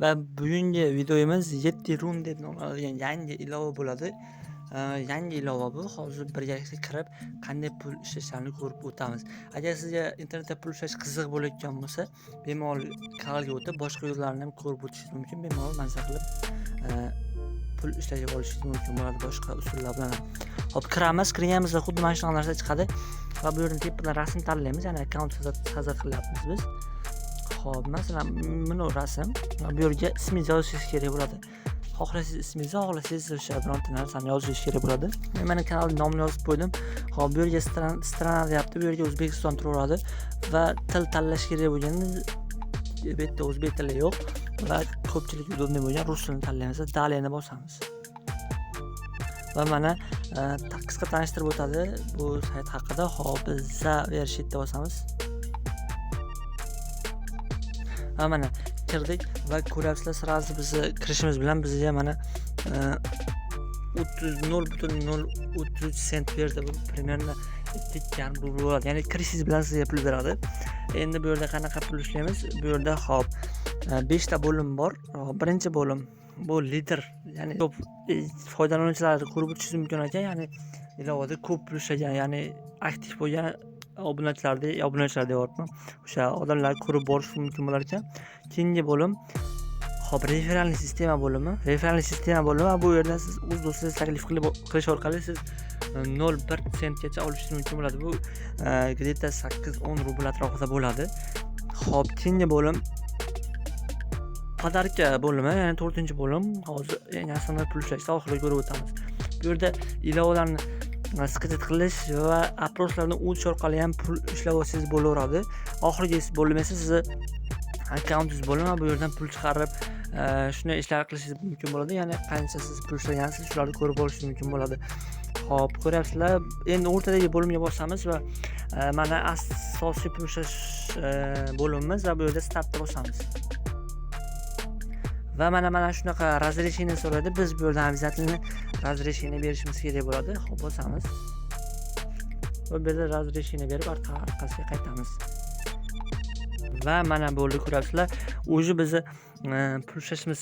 Va bugungi videomiz 7 run deb nomlanadigan yangi ilova bo'ladi. Yangi ilova bu. Hozir birgalikda kirib, qanday pul ishlashlarini ko'rib o'tamiz. Agar sizga internetda pul ishlash qiziq bo'layotgan bo'lsa, bemalol kanalga o'tib, boshqa yo'llarni ham ko'rib o'tishingiz mumkin. Bemalol mazza qilib pul ishlashga olishingiz mumkin bo'ladi boshqa usullar bilan. Hop, kiramiz. Kirganimizda xuddi mana shunaqa narsa chiqadi va bu yerdan tepadan rasm tanlaymiz. Ya'ni akkaunt hozir qilyapmiz biz. Xo'p, masalan, mana rasm. Bu yerga ismingizni yozishingiz kerak bo'ladi. Xohlasangiz ismingizni, xohlasangiz o'sha bironta narsani yozishingiz kerak bo'ladi. Men mana kanal nomini yozib qo'ydim. Xo'p, bu yerga strana deyapti. Bu yerga O'zbekiston turaveradi va til tanlash kerak bo'lganda bu yerda o'zbek tili yo'q va ko'pchilik udobniy bo'lgan rus tilini tanlaymiz. Daliyani bosamiz. Va mana qisqa tanishtirib o'tadi bu sayt haqida. Xo'p, biz zavershitda bosamiz. Va mana kirdik va ko'ryapsizlar, sразу bizni kirishimiz bilan bizga mana 0.033 sent berdi. Bu примерно 2,5 rubl bo'ladi. Ya'ni kirishingiz bilan sizga pul beradi. Endi bu yerda qanaqa pul ishlaymiz? Bu yerda hop 5 ta bo'lim bor. Birinchi bo'lim bu lider, ya'ni ko'p foydalanuvchilar ko'rib o'tishingiz mumkin ekan. Ya'ni ilovada ko'p pul ishlagan, ya'ni aktiv bo'lgan obunachilar deyapman. O'sha odamlar ko'rib borish mumkin bo'lar ekan. Keyingi bo'lim hop referalniy sistema bo'limi. Referalniy sistema bo'limi bu yerda siz o'z do'stingizga taklif qilish orqali siz 0,1 sentgacha olishingiz mumkin bo'ladi. Bu где-то 8-10 rubl atrofida bo'ladi. Hop, keyingi bo'lim podarka bo'limi, ya'ni 4-bo'lim. Hozir eng asosiy pul ishlashni oxiriga ko'rib o'tamiz. Bu yerda ilovalarni skidit qilish va aproslarni o'tish orqali ham pul ishlab olsangiz bo'laveradi. Oxirgi bo'lim esa sizni akkauntingiz bo'limi, bu yerdan pul chiqarib shunday ishlar qilishingiz mumkin bo'ladi. Ya'ni qancha siz pul ishlagansiz, shularni ko'rib olishingiz mumkin bo'ladi. Xo'p, ko'ryapsizlar. Endi o'rtadagi bo'limga bosamiz va mana asosiy pul ishlash bo'limimiz va bu yerda startda bosamiz. Va mana shunaqa razрешение so'raydi. Biz bu yerdan обязательно razрешение berishimiz kerak bo'ladi. Xo'p, bosamiz. Va bu yerda razрешение berib orqasiga qaytamiz. Va mana bo'ldi, ko'ryapsizlar. O'zi bizni pul ishlashimiz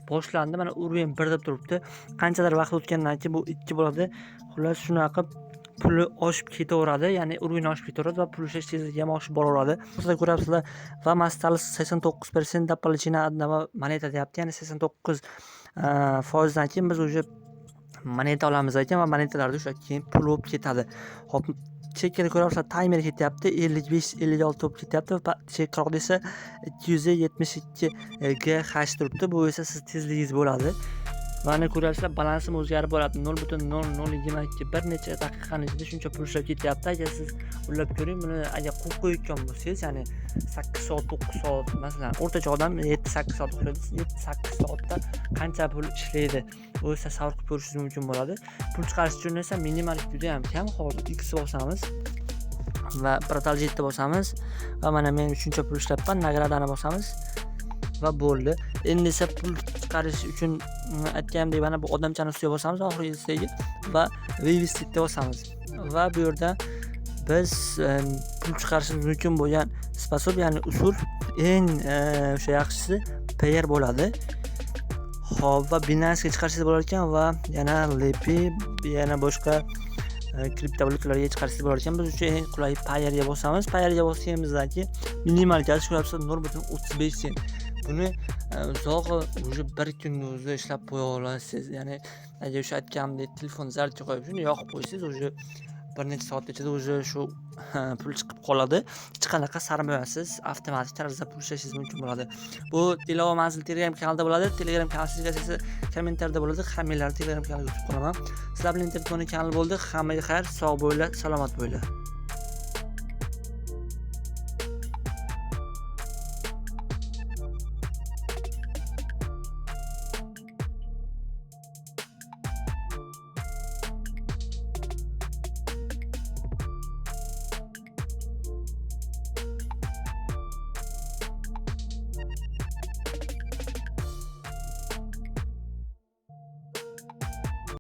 boshlandi. Mana uровень 1 deb turibdi. Qanchalar vaqt o'tgandan keyin bu 2 bo'ladi. Xullas shunaqa puli oshib ketaveradi, ya'ni uровень oshib ketaveradi va pul ishlash tezligi ham oshib boraveradi. Sizlar ko'ryapsizlar, va осталось 69% до получения одного moneta deyapti, ya'ni 89% keyin biz уже moneta olamiz ekan va monetalarda o'sha keyin pul bo'lib ketadi. Hop, chekkada ko'ryapsizlar, taymer ketyapti, 55-56 bo'lib ketyapti va chekroqda esa 272 GH turibdi. Bu esa siz tezligingiz bo'ladi. Va ana ko'ryapsizlar, balansim o'zgarib boradi. 0.0022 bir necha daqiqaning ichida shuncha pul ishlab ketyapti. Agar siz o'ylab ko'ring, buni agar qo'yib qo'yayotgan bo'lsangiz, ya'ni 8 soat, 9 soat, masalan, o'rtacha odam 7-8 soat uxlaydi. 7-8 soatda qancha pul ishlaydi? Bu esa savr qilib ko'rishingiz mumkin bo'ladi. Pul chiqarish uchun esa minimalik juda ham kam. Hozir X bosamiz va продолжить bosamiz va mana men shuncha pul ishlayapman, nagradani bosamiz. Va bo'ldi. Endi esa pul chiqarish uchun aytganimdek mana bu odamchani ustiga bosamiz, oxirgisiga va vivestitda bosamiz. Va bu yerda biz pul chiqarishimiz mumkin bo'lgan sposob, ya'ni usul eng o'sha yaxshisi payer bo'ladi. Xo'p, va Binance'ga chiqarishingiz bo'lar ekan va yana Lepi, yana boshqa kriptovalyutalarga chiqarishingiz bo'lar ekan. Biz uchun eng qulay payerga bosamiz. Payerga bosganimizdan keyin minimal gaz ko'ryapsiz 0.35 sent. Buni uzog'i уже 1 kunni o'zida ishlab qo'ya olasiz. Ya'ni agar o'sha aytganimdek telefon zaryadga qo'yib shuni yoqib qo'ysangiz, уже bir necha soat ichida уже shu pul chiqib qoladi. Hech qanaqa sarmoyasiz avtomatik tarzda pul ishlashingiz mumkin bo'ladi. Bu ilova manzil Telegram kanalida bo'ladi. Telegram kanalingiz esa kommentariyada bo'ladi. Hammalarni Telegram kanaliga kutib qolaman. Sizlar bilan internet kanal bo'ldi. Hammaga xayr, sog' bo'linglar, salomat bo'linglar.